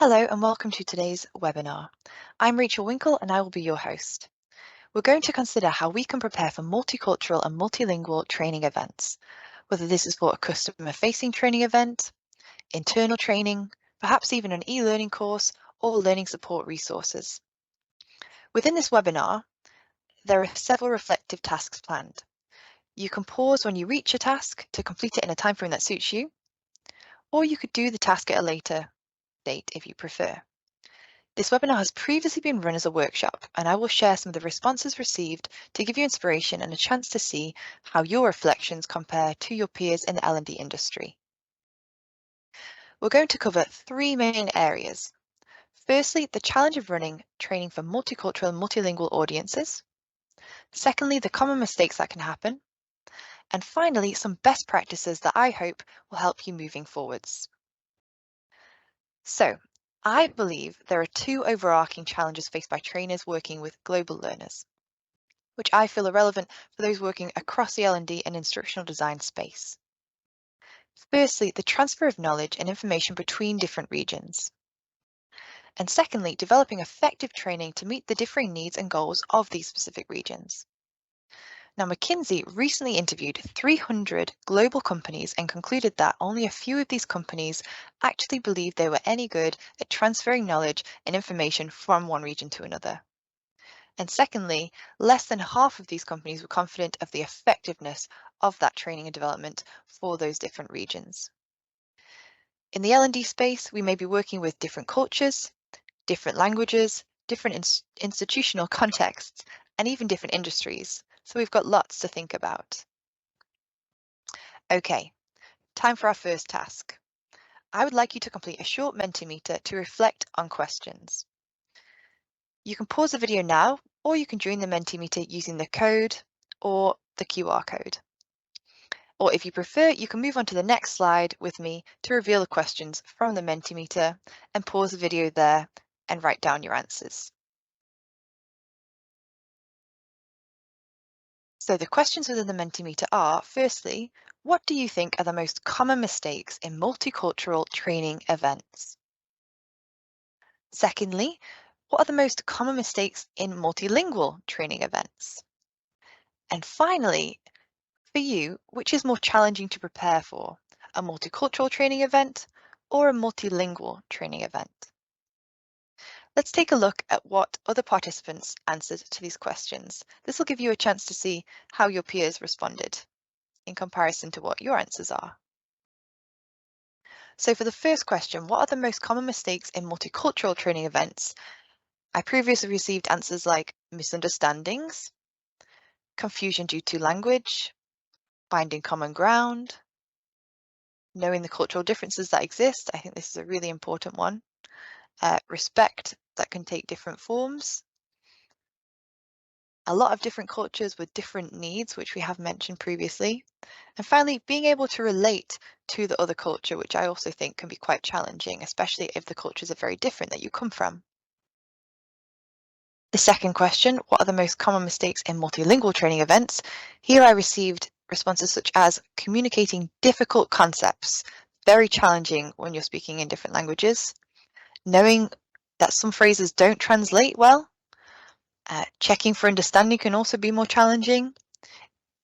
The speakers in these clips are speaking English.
Hello and welcome to today's webinar. I'm Rachel Winkle and I will be your host. We're going to consider how we can prepare for multicultural and multilingual training events, whether this is for a customer-facing training event, internal training, perhaps even an e-learning course or learning support resources. Within this webinar, there are several reflective tasks planned. You can pause when you reach a task to complete it in a time frame that suits you, or you could do the task at a later date if you prefer. This webinar has previously been run as a workshop, and I will share some of the responses received to give you inspiration and a chance to see how your reflections compare to your peers in the L&D industry. We're going to cover three main areas. Firstly, the challenge of running training for multicultural and multilingual audiences. Secondly, the common mistakes that can happen. And finally, some best practices that I hope will help you moving forwards. So, I believe there are two overarching challenges faced by trainers working with global learners, which I feel are relevant for those working across the L&D and instructional design space. Firstly, the transfer of knowledge and information between different regions. And secondly, developing effective training to meet the differing needs and goals of these specific regions. Now, McKinsey recently interviewed 300 global companies and concluded that only a few of these companies actually believed they were any good at transferring knowledge and information from one region to another. And secondly, less than half of these companies were confident of the effectiveness of that training and development for those different regions. In the L&D space, we may be working with different cultures, different languages, different institutional contexts, and even different industries. So we've got lots to think about. Okay, time for our first task. I would like you to complete a short Mentimeter to reflect on questions. You can pause the video now, or you can join the Mentimeter using the code or the QR code. Or if you prefer, you can move on to the next slide with me to reveal the questions from the Mentimeter and pause the video there and write down your answers. So the questions within the Mentimeter are, firstly, what do you think are the most common mistakes in multicultural training events? Secondly, what are the most common mistakes in multilingual training events? And finally, for you, which is more challenging to prepare for, a multicultural training event or a multilingual training event? Let's take a look at what other participants answered to these questions. This will give you a chance to see how your peers responded in comparison to what your answers are. So for the first question, what are the most common mistakes in multicultural training events? I previously received answers like misunderstandings, confusion due to language, finding common ground, knowing the cultural differences that exist. I think this is a really important one. Respect that can take different forms. A lot of different cultures with different needs, which we have mentioned previously. And finally, being able to relate to the other culture, which I also think can be quite challenging, especially if the cultures are very different that you come from. The second question, what are the most common mistakes in multilingual training events? Here I received responses such as communicating difficult concepts, very challenging when you're speaking in different languages, knowing that some phrases don't translate well, checking for understanding can also be more challenging,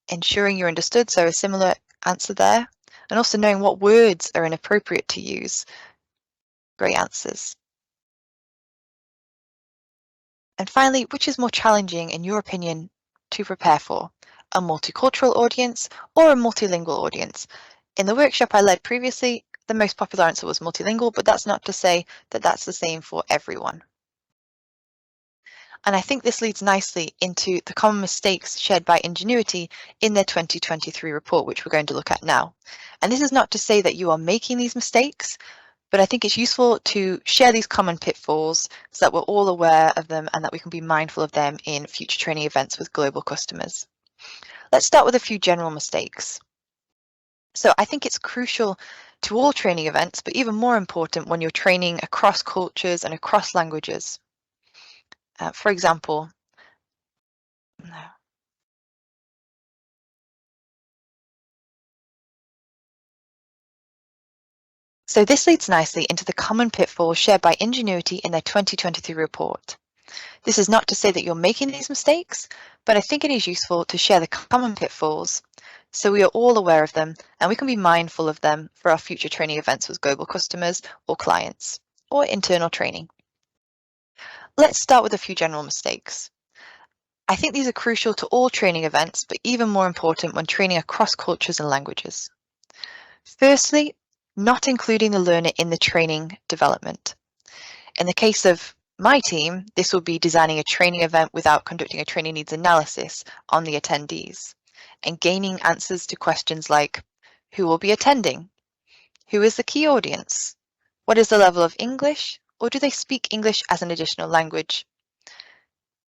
ensuring you're understood, so a similar answer there, and also knowing what words are inappropriate to use. Great answers. And finally, which is more challenging in your opinion to prepare for, a multicultural audience or a multilingual audience? In the workshop I led previously, the most popular answer was multilingual, but that's not to say that that's the same for everyone. And I think this leads nicely into the common mistakes shared by Ingenuity in their 2023 report, which we're going to look at now. And this is not to say that you are making these mistakes, but I think it's useful to share these common pitfalls so that we're all aware of them and that we can be mindful of them in future training events with global customers. Let's start with a few general mistakes. So I think it's crucial to all training events, but even more important when you're training across cultures and across languages. For example, So this leads nicely into the common pitfalls shared by Ingenuity in their 2023 report. This is not to say that you're making these mistakes, but I think it is useful to share the common pitfalls so we are all aware of them and we can be mindful of them for our future training events with global customers or clients, or internal training. Let's start with a few general mistakes. I think these are crucial to all training events, but even more important when training across cultures and languages. Firstly, not including the learner in the training development. In the case of my team, this will be designing a training event without conducting a training needs analysis on the attendees and gaining answers to questions like, who will be attending? Who is the key audience? What is the level of English? Or do they speak English as an additional language?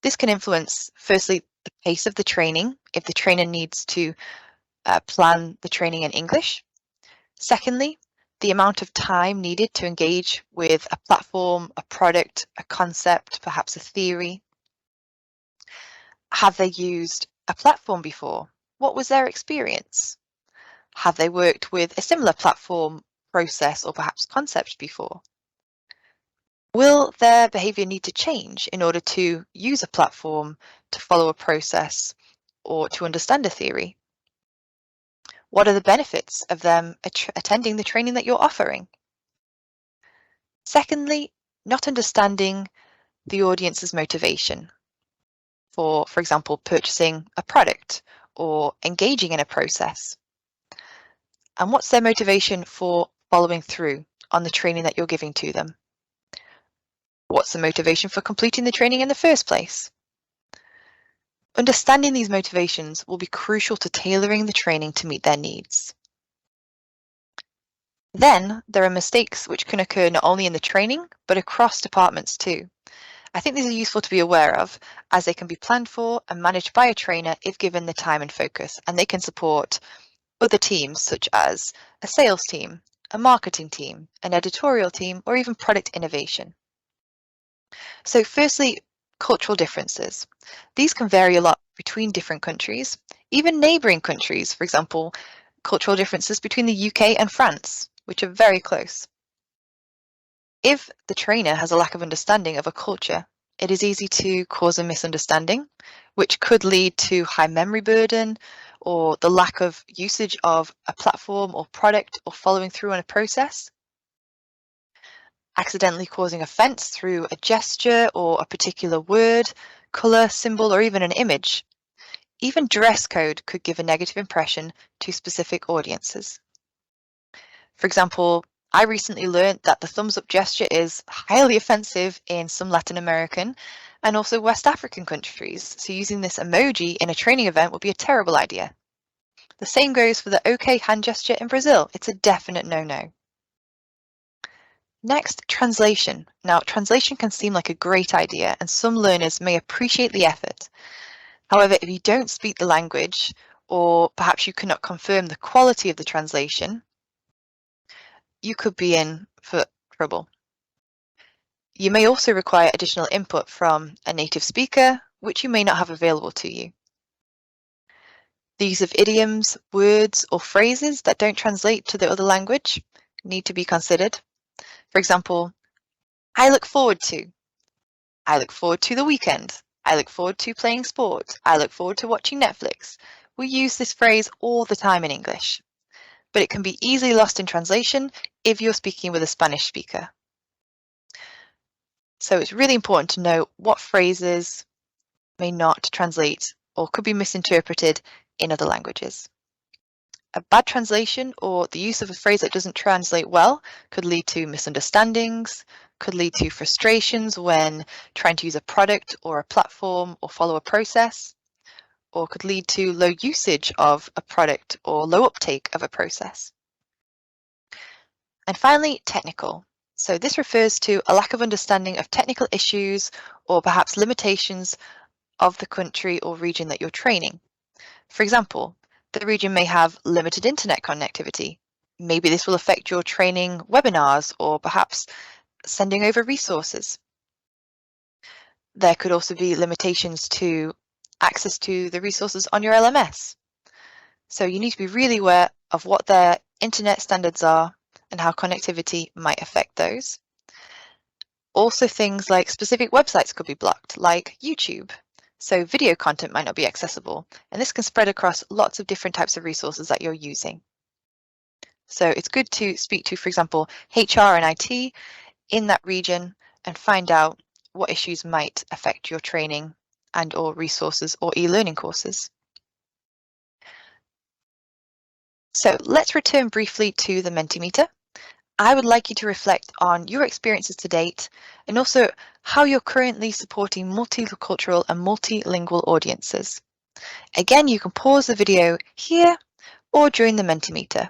This can influence, firstly, the pace of the training, if the trainer needs to plan the training in English. Secondly, the amount of time needed to engage with a platform, a product, a concept, perhaps a theory. Have they used a platform before? What was their experience? Have they worked with a similar platform, process, or perhaps concept before? Will their behavior need to change in order to use a platform, to follow a process, or to understand a theory? What are the benefits of them attending the training that you're offering? Secondly, not understanding the audience's motivation for example, purchasing a product or engaging in a process. And what's their motivation for following through on the training that you're giving to them? What's the motivation for completing the training in the first place? Understanding these motivations will be crucial to tailoring the training to meet their needs. Then there are mistakes which can occur not only in the training, but across departments too. I think these are useful to be aware of, as they can be planned for and managed by a trainer if given the time and focus, and they can support other teams such as a sales team, a marketing team, an editorial team, or even product innovation. So firstly, cultural differences. These can vary a lot between different countries, even neighbouring countries, for example, cultural differences between the UK and France, which are very close. If the trainer has a lack of understanding of a culture, it is easy to cause a misunderstanding, which could lead to high memory burden or the lack of usage of a platform or product or following through on a process. Accidentally causing offense through a gesture or a particular word, color, symbol, or even an image. Even dress code could give a negative impression to specific audiences. For example, I recently learned that the thumbs up gesture is highly offensive in some Latin American and also West African countries, so using this emoji in a training event would be a terrible idea. The same goes for the OK hand gesture in Brazil. It's a definite no-no. Next, translation. Now, translation can seem like a great idea and some learners may appreciate the effort. However, if you don't speak the language, or perhaps you cannot confirm the quality of the translation, you could be in for trouble. You may also require additional input from a native speaker, which you may not have available to you. The use of idioms, words, or phrases that don't translate to the other language need to be considered. For example, I look forward to the weekend. I look forward to playing sport. I look forward to watching Netflix. We use this phrase all the time in English, but it can be easily lost in translation if you're speaking with a Spanish speaker. So it's really important to know what phrases may not translate or could be misinterpreted in other languages. A bad translation or the use of a phrase that doesn't translate well could lead to misunderstandings, could lead to frustrations when trying to use a product or a platform or follow a process, or could lead to low usage of a product or low uptake of a process. And finally, technical. So this refers to a lack of understanding of technical issues or perhaps limitations of the country or region that you're training. For example, the region may have limited internet connectivity. Maybe this will affect your training webinars or perhaps sending over resources. There could also be limitations to access to the resources on your LMS. So you need to be really aware of what their internet standards are and how connectivity might affect those. Also, things like specific websites could be blocked, like YouTube. So video content might not be accessible, and this can spread across lots of different types of resources that you're using. So it's good to speak to, for example, HR and IT in that region and find out what issues might affect your training and or resources or e-learning courses. So let's return briefly to the Mentimeter. I would like you to reflect on your experiences to date and also how you're currently supporting multicultural and multilingual audiences. Again, you can pause the video here or during the Mentimeter.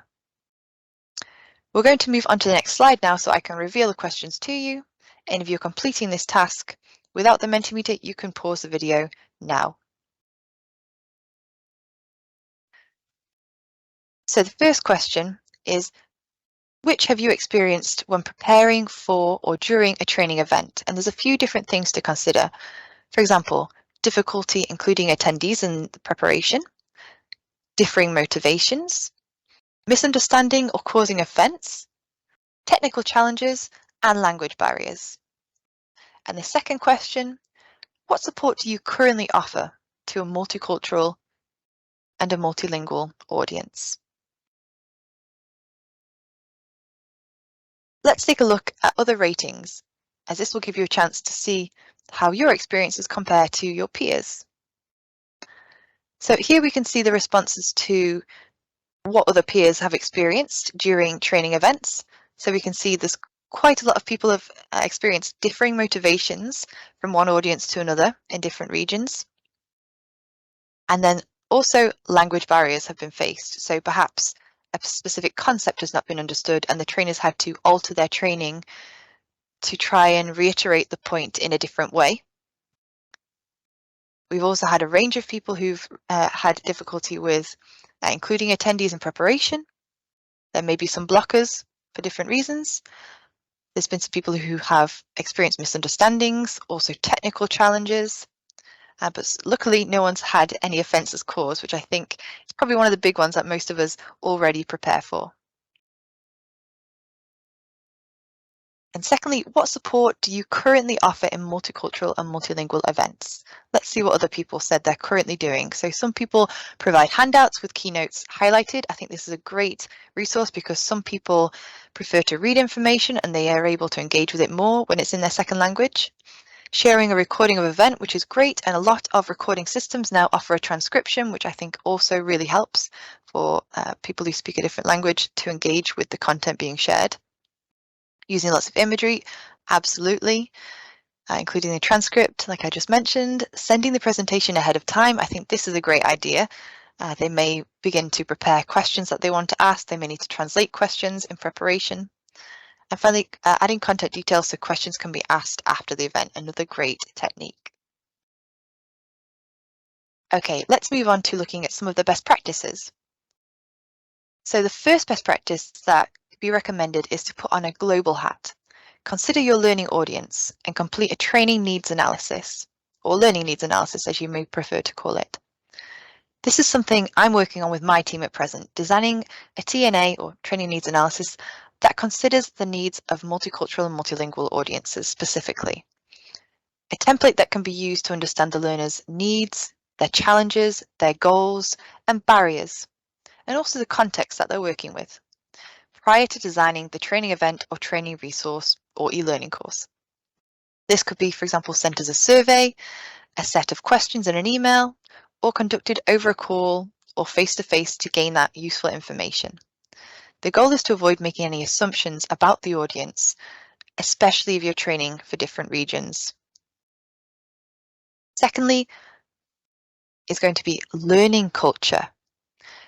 We're going to move on to the next slide now so I can reveal the questions to you. And if you're completing this task without the Mentimeter, you can pause the video now. So the first question is, which have you experienced when preparing for or during a training event? And there's a few different things to consider. For example, difficulty including attendees in the preparation, differing motivations, misunderstanding or causing offense, technical challenges, and language barriers. And the second question, what support do you currently offer to a multicultural and a multilingual audience? Let's take a look at other ratings, as this will give you a chance to see how your experiences compare to your peers. So here we can see the responses to what other peers have experienced during training events. So we can see there's quite a lot of people have experienced differing motivations from one audience to another in different regions. And then also language barriers have been faced. So perhaps a specific concept has not been understood and the trainers had to alter their training to try and reiterate the point in a different way. We've also had a range of people who've had difficulty with including attendees in preparation. There may be some blockers for different reasons. There's been some people who have experienced misunderstandings, also technical challenges, but luckily no one's had any offences caused, which I think is probably one of the big ones that most of us already prepare for. And secondly, what support do you currently offer in multicultural and multilingual events? Let's see what other people said they're currently doing. So some people provide handouts with keynotes highlighted. I think this is a great resource because some people prefer to read information and they are able to engage with it more when it's in their second language. Sharing a recording of an event, which is great, and a lot of recording systems now offer a transcription, which I think also really helps for people who speak a different language to engage with the content being shared. Using lots of imagery, absolutely, including the transcript, like I just mentioned. Sending the presentation ahead of time, I think this is a great idea. They may begin to prepare questions that they want to ask. They may need to translate questions in preparation. And finally, adding contact details so questions can be asked after the event, another great technique. Okay, let's move on to looking at some of the best practices. So the first best practice that could be recommended is to put on a global hat. Consider your learning audience and complete a training needs analysis, or learning needs analysis as you may prefer to call it. This is something I'm working on with my team at present, designing a TNA or training needs analysis that considers the needs of multicultural and multilingual audiences specifically. A template that can be used to understand the learner's needs, their challenges, their goals and barriers, and also the context that they're working with, prior to designing the training event or training resource or e-learning course. This could be, for example, sent as a survey, a set of questions in an email, or conducted over a call or face-to-face to gain that useful information. The goal is to avoid making any assumptions about the audience, especially if you're training for different regions. Secondly, is going to be learning culture.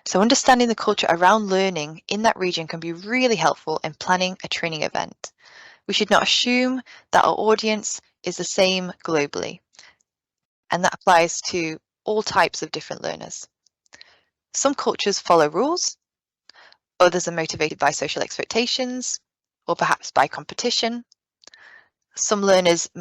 So understanding the culture around learning in that region can be really helpful in planning a training event. We should not assume that our audience is the same globally, and that applies to all types of different learners. Some cultures follow rules, others are motivated by social expectations, or perhaps by competition. Some learners